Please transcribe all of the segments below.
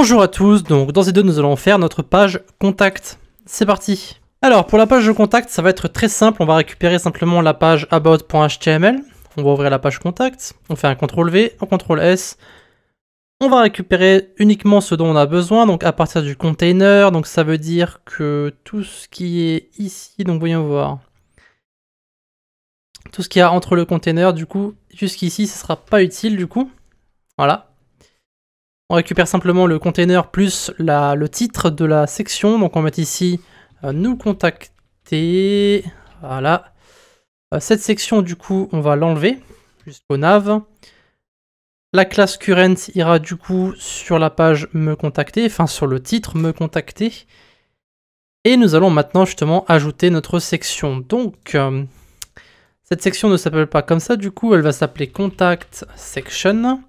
Bonjour à tous, donc dans ces deux nous allons faire notre page contact. C'est parti. Alors pour la page de contact, ça va être très simple, on va récupérer simplement la page about.html, on va ouvrir la page contact, on fait un CTRL-V, un CTRL-S, on va récupérer uniquement ce dont on a besoin, donc à partir du container, donc ça veut dire que tout ce qui est ici, donc voyons voir, tout ce qu'il y a entre le container, du coup, jusqu'ici, ce sera pas utile du coup, voilà. On récupère simplement le container plus le titre de la section. Donc on va mettre ici nous contacter. Voilà. Cette section du coup on va l'enlever jusqu'au nav. La classe current ira du coup sur la page me contacter, enfin sur le titre me contacter. Et nous allons maintenant justement ajouter notre section. Donc cette section ne s'appelle pas comme ça, du coup elle va s'appeler contact section.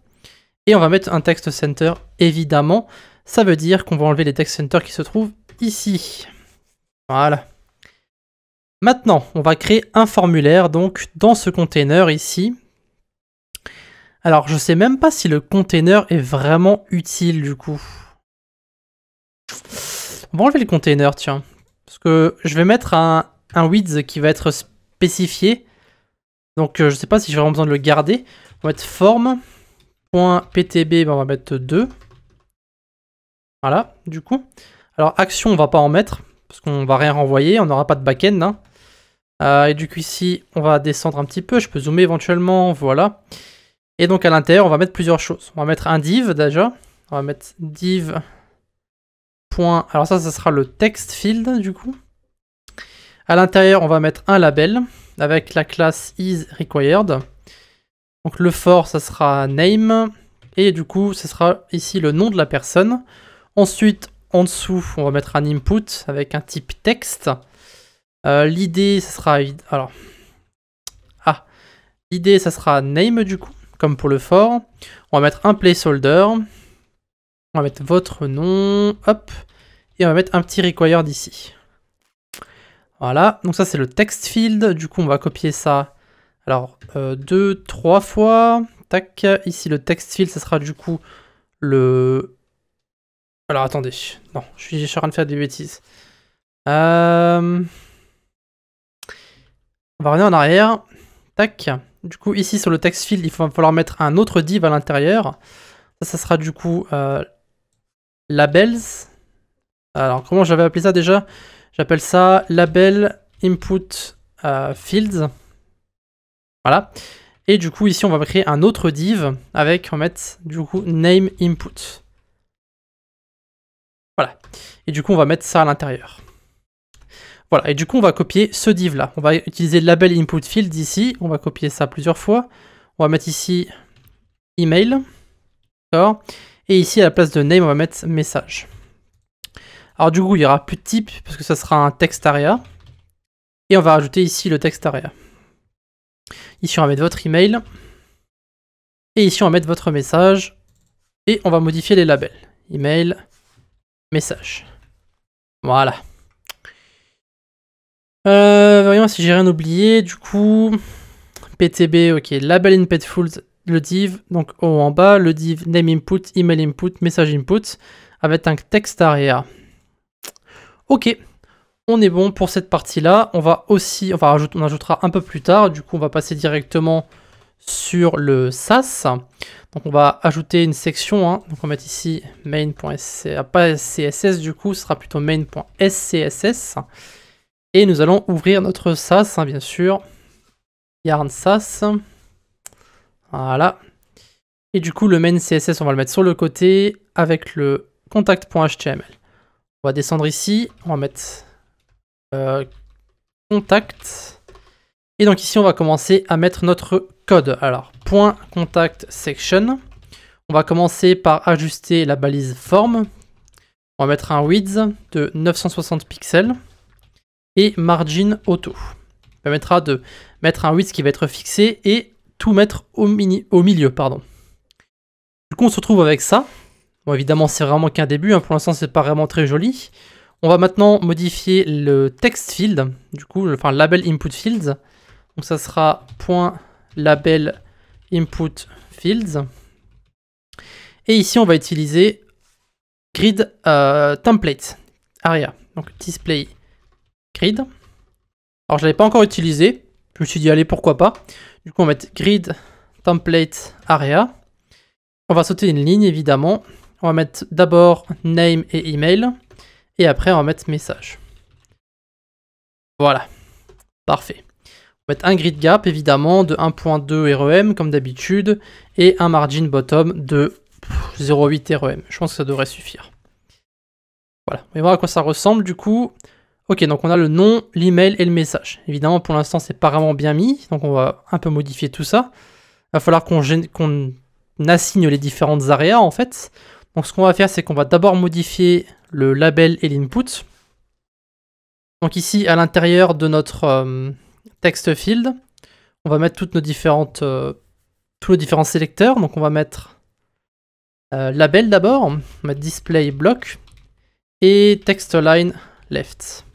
Et on va mettre un text center, évidemment. Ça veut dire qu'on va enlever les text centers qui se trouvent ici. Voilà. Maintenant, on va créer un formulaire, donc, dans ce container ici. Alors, je sais même pas si le container est vraiment utile, du coup. On va enlever le container, tiens. Parce que je vais mettre un width qui va être spécifié. Donc, je sais pas si j'ai vraiment besoin de le garder. On va mettre form. .ptb, on va mettre 2. Voilà, du coup. Alors, action, on va pas en mettre, parce qu'on va rien renvoyer, on n'aura pas de back-end. Hein. Et du coup, ici, on va descendre un petit peu, je peux zoomer éventuellement, voilà. Et donc, à l'intérieur, on va mettre plusieurs choses. On va mettre un div, déjà. On va mettre div. Alors ça sera le text field, du coup. À l'intérieur, on va mettre un label, avec la classe isRequired. Donc le for, ça sera name, et du coup, ce sera ici le nom de la personne. Ensuite, en dessous, on va mettre un input avec un type texte. L'id, ça sera... Alors... Ah, l'id, ça sera name, du coup, comme pour le for. On va mettre un placeholder. On va mettre votre nom, hop, et on va mettre un petit required ici. Voilà, donc ça, c'est le text field. Du coup, on va copier ça... Alors, 2, 3 fois. Tac. Ici, le text field, ça sera du coup le... Alors, attendez. Non, je suis en train de faire des bêtises. On va revenir en arrière. Tac. Du coup, ici, sur le text field, il va falloir mettre un autre div à l'intérieur. Ça sera du coup labels. Alors, comment j'avais appelé ça déjà? J'appelle ça label input fields. Voilà. Et du coup, ici, on va créer un autre div avec, on va mettre, du coup, name input. Voilà. Et du coup, on va mettre ça à l'intérieur. Voilà. Et du coup, on va copier ce div-là. On va utiliser label input field ici. On va copier ça plusieurs fois. On va mettre ici email. D'accord. Et ici, à la place de name, on va mettre message. Alors, du coup, il n'y aura plus de type parce que ça sera un text area. Et on va rajouter ici le text area. Ici, on va mettre votre email. Et ici, on va mettre votre message. Et on va modifier les labels. Email, message. Voilà. Voyons si j'ai rien oublié. Du coup, PTB, ok. Label input field, le div. Donc, en bas, le div name input, email input, message input. Avec un text area. Ok. On est bon pour cette partie-là. On va aussi, on ajoutera un peu plus tard. Du coup, on va passer directement sur le SAS. Donc, on va ajouter une section. Hein. Donc, on va mettre ici main.scss. Pas CSS, du coup, ce sera plutôt main.scss. Et nous allons ouvrir notre SAS, hein, bien sûr. Yarn SAS. Voilà. Et du coup, le main CSS, on va le mettre sur le côté avec le contact.html. On va descendre ici. On va mettre... contact. Et donc ici, on va commencer à mettre notre code. Alors, point contact section. On va commencer par ajuster la balise form. On va mettre un width de 960 pixels. Et margin auto. Ça permettra de mettre un width qui va être fixé et tout mettre au milieu. Pardon. Du coup, on se retrouve avec ça. Bon, évidemment, c'est vraiment qu'un début. Hein. Pour l'instant, c'est pas vraiment très joli. On va maintenant modifier le text field, du coup, enfin label input fields. Donc ça sera .label input fields. Et ici, on va utiliser grid template area. Donc display grid. Alors je l'avais pas encore utilisé. Je me suis dit allez pourquoi pas. Du coup on va mettre grid template area. On va sauter une ligne évidemment. On va mettre d'abord name et email. Et après on va mettre message. Voilà. Parfait. On va mettre un grid gap évidemment de 1.2 REM comme d'habitude. Et un margin bottom de 0.8 REM. Je pense que ça devrait suffire. Voilà. On va voir à quoi ça ressemble du coup. Ok, donc on a le nom, l'email et le message. Évidemment, pour l'instant, c'est pas vraiment bien mis. Donc on va un peu modifier tout ça. Il va falloir qu'on assigne les différentes areas en fait. Donc ce qu'on va faire, c'est qu'on va d'abord modifier le label et l'input. Donc ici, à l'intérieur de notre text field, on va mettre toutes nos différentes, tous nos différents sélecteurs. Donc on va mettre label d'abord, on va mettre display block et text line left.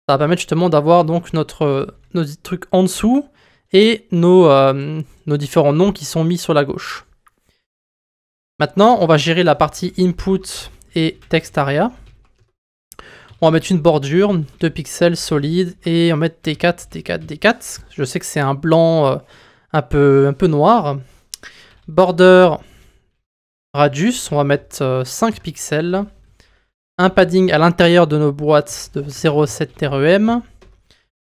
Ça va permettre justement d'avoir donc nos trucs en dessous et nos différents noms qui sont mis sur la gauche. Maintenant, on va gérer la partie input et text area. On va mettre une bordure, 2 pixels solides et on va mettre D4, D4, D4. Je sais que c'est un blanc un peu noir. Border radius, on va mettre 5 pixels. Un padding à l'intérieur de nos boîtes de 0.7 REM.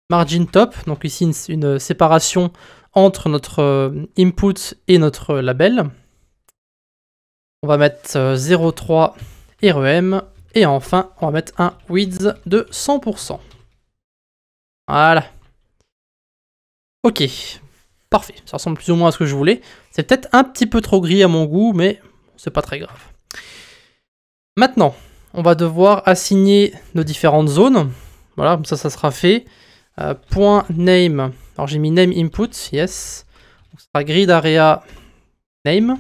Margin top, donc ici une séparation entre notre input et notre label. On va mettre 0.3 REM. Et enfin, on va mettre un width de 100%. Voilà. Ok, parfait. Ça ressemble plus ou moins à ce que je voulais. C'est peut-être un petit peu trop gris à mon goût, mais c'est pas très grave. Maintenant, on va devoir assigner nos différentes zones. Voilà, comme ça sera fait. Point name. Alors j'ai mis name input, yes. Donc, ça sera grid area name.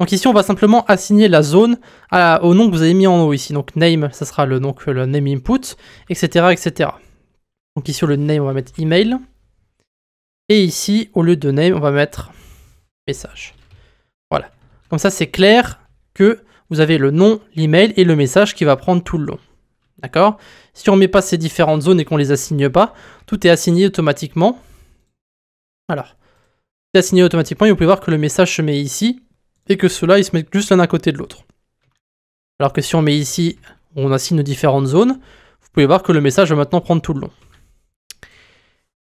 Donc ici, on va simplement assigner la zone au nom que vous avez mis en haut ici. Donc name, ça sera le name input, etc., etc. Donc ici, au lieu de name, on va mettre email. Et ici, au lieu de name, on va mettre message. Voilà. Comme ça, c'est clair que vous avez le nom, l'email et le message qui va prendre tout le long. D'accord? Si on ne met pas ces différentes zones et qu'on ne les assigne pas, tout est assigné automatiquement. Alors, c'est assigné automatiquement et vous pouvez voir que le message se met ici. Et que ceux-là, ils se mettent juste l'un à côté de l'autre. Alors que si on met ici, on assigne différentes zones, vous pouvez voir que le message va maintenant prendre tout le long.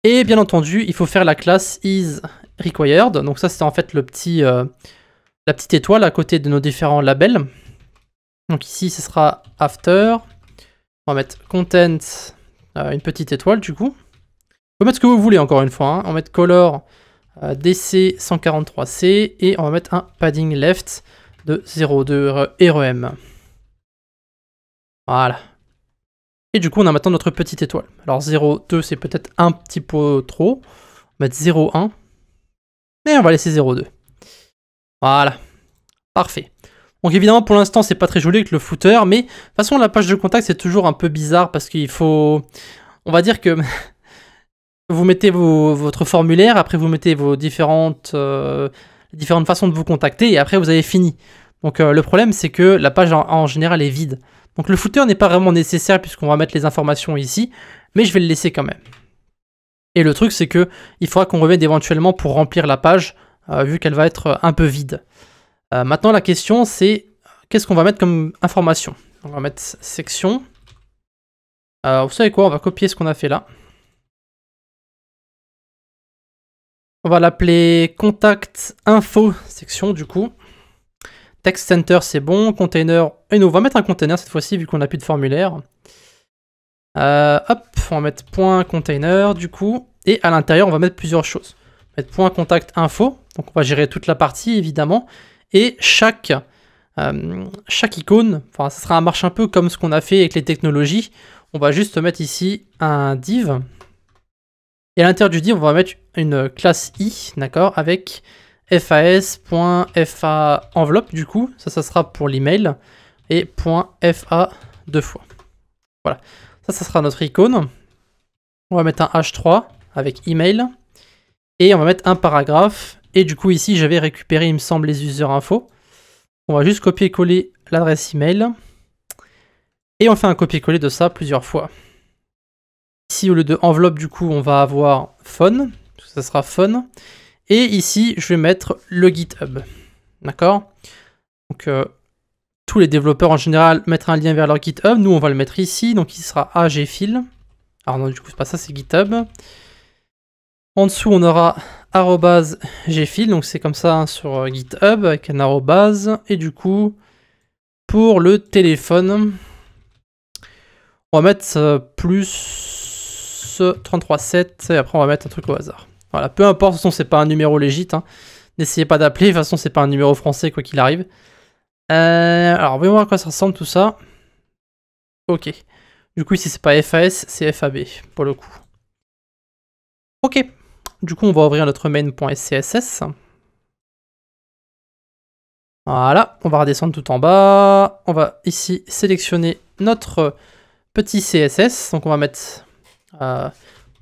Et bien entendu, il faut faire la classe isRequired. Donc ça, c'est en fait la petite étoile à côté de nos différents labels. Donc ici, ce sera after. On va mettre content, une petite étoile du coup. Vous pouvez mettre ce que vous voulez encore une fois. Hein. On va mettre color DC143C et on va mettre un padding left de 0.2 REM. Voilà. Et du coup, on a maintenant notre petite étoile. Alors 0.2, c'est peut-être un petit peu trop. On va mettre 0.1. Et on va laisser 0.2. Voilà. Parfait. Donc évidemment, pour l'instant, c'est pas très joli avec le footer, mais de toute façon, la page de contact, c'est toujours un peu bizarre parce qu'il faut... On va dire que... Vous mettez votre formulaire, après vous mettez vos différentes façons de vous contacter, et après vous avez fini. Donc le problème, c'est que la page en général est vide. Donc le footer n'est pas vraiment nécessaire puisqu'on va mettre les informations ici, mais je vais le laisser quand même. Et le truc, c'est que il faudra qu'on revienne éventuellement pour remplir la page, vu qu'elle va être un peu vide. Maintenant, la question, c'est qu'est-ce qu'on va mettre comme information? On va mettre section. Vous savez quoi? On va copier ce qu'on a fait là. On va l'appeler contact info section du coup. Text center c'est bon, container, et nous on va mettre un container cette fois-ci vu qu'on n'a plus de formulaire. Hop, on va mettre point container du coup, et à l'intérieur on va mettre plusieurs choses. On va mettre point contact info, donc on va gérer toute la partie évidemment, et chaque icône, enfin ça marche un peu comme ce qu'on a fait avec les technologies, on va juste mettre ici un div. Et à l'intérieur du div, on va mettre une classe i, d'accord, avec fas.fa enveloppe, du coup, ça sera pour l'email, et .fa deux fois. Voilà, ça sera notre icône. On va mettre un h3 avec email, et on va mettre un paragraphe, et du coup, ici, j'avais récupéré, il me semble, les user info. On va juste copier-coller l'adresse email. Et on fait un copier-coller de ça plusieurs fois. Ici, au lieu de enveloppe, du coup, on va avoir phone. Ça sera phone. Et ici, je vais mettre le GitHub. D'accord? Donc, tous les développeurs en général mettent un lien vers leur GitHub. Nous, on va le mettre ici. Donc, il sera agfil. Alors, non, du coup, c'est pas ça, c'est GitHub. En dessous, on aura @gfil. Donc, c'est comme ça hein, sur GitHub avec un arrobase. Et du coup, pour le téléphone, on va mettre plus 33.7 et après on va mettre un truc au hasard. Voilà, peu importe, de toute façon c'est pas un numéro légit, hein. N'essayez pas d'appeler, de toute façon c'est pas un numéro français quoi qu'il arrive. Alors voyons voir à quoi ça ressemble tout ça. Ok, du coup ici c'est pas FAS, c'est FAB pour le coup. Ok, du coup on va ouvrir notre main.scss. Voilà, on va redescendre tout en bas. On va ici sélectionner notre petit CSS, donc on va mettre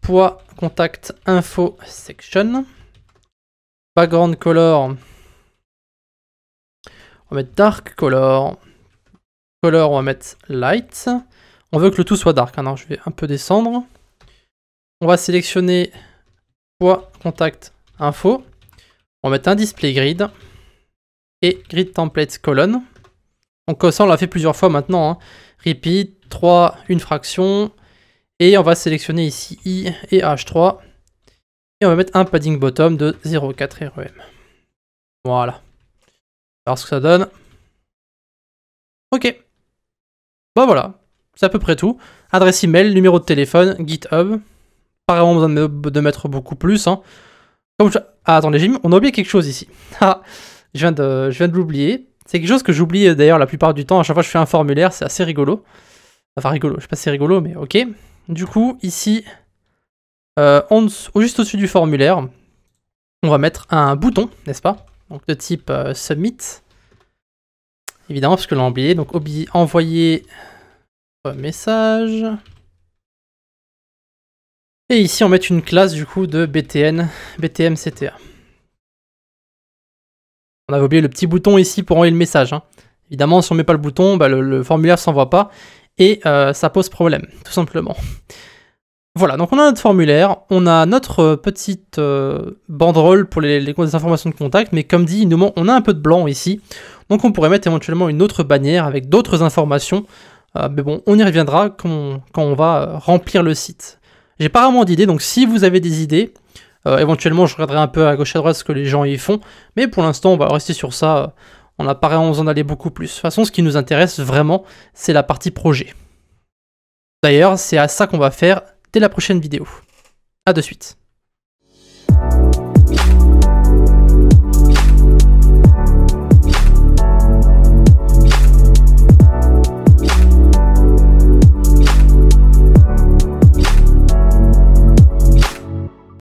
poids contact info section, background color, on va mettre dark color, color on va mettre light, on veut que le tout soit dark, alors je vais un peu descendre, on va sélectionner poids contact info, on va mettre un display grid et grid template colonne. Donc ça on l'a fait plusieurs fois maintenant, hein. Repeat, 3, une fraction. Et on va sélectionner ici I et H3. Et on va mettre un padding bottom de 0,4 REM. Voilà. On va voir ce que ça donne. Ok. Bah voilà. C'est à peu près tout. Adresse email, numéro de téléphone, GitHub. Pas vraiment besoin de mettre beaucoup plus. Hein. Comme Ah, attendez, on a oublié quelque chose ici. je viens de l'oublier. C'est quelque chose que j'oublie d'ailleurs la plupart du temps. À chaque fois que je fais un formulaire, c'est assez rigolo. Enfin rigolo, je sais pas si c'est rigolo, mais ok. Du coup, ici, juste au-dessus du formulaire, on va mettre un bouton, n'est-ce pas? Donc de type submit. Évidemment, parce que l'on a oublié. Donc envoyer message. Et ici, on met une classe du coup de BTM-CTA. On avait oublié le petit bouton ici pour envoyer le message. Hein. Évidemment, si on met pas le bouton, bah, le formulaire ne s'envoie pas. Et ça pose problème, tout simplement. Voilà, donc on a notre formulaire, on a notre petite banderole pour les informations de contact, mais comme dit, on a un peu de blanc ici, donc on pourrait mettre éventuellement une autre bannière avec d'autres informations, mais bon, on y reviendra quand on va remplir le site. J'ai pas vraiment d'idées, donc si vous avez des idées, éventuellement je regarderai un peu à gauche à droite ce que les gens y font, mais pour l'instant on va rester sur ça, on n'a pas vraiment besoin d'aller beaucoup plus. De toute façon, ce qui nous intéresse vraiment, c'est la partie projet. D'ailleurs, c'est à ça qu'on va faire dès la prochaine vidéo. A de suite.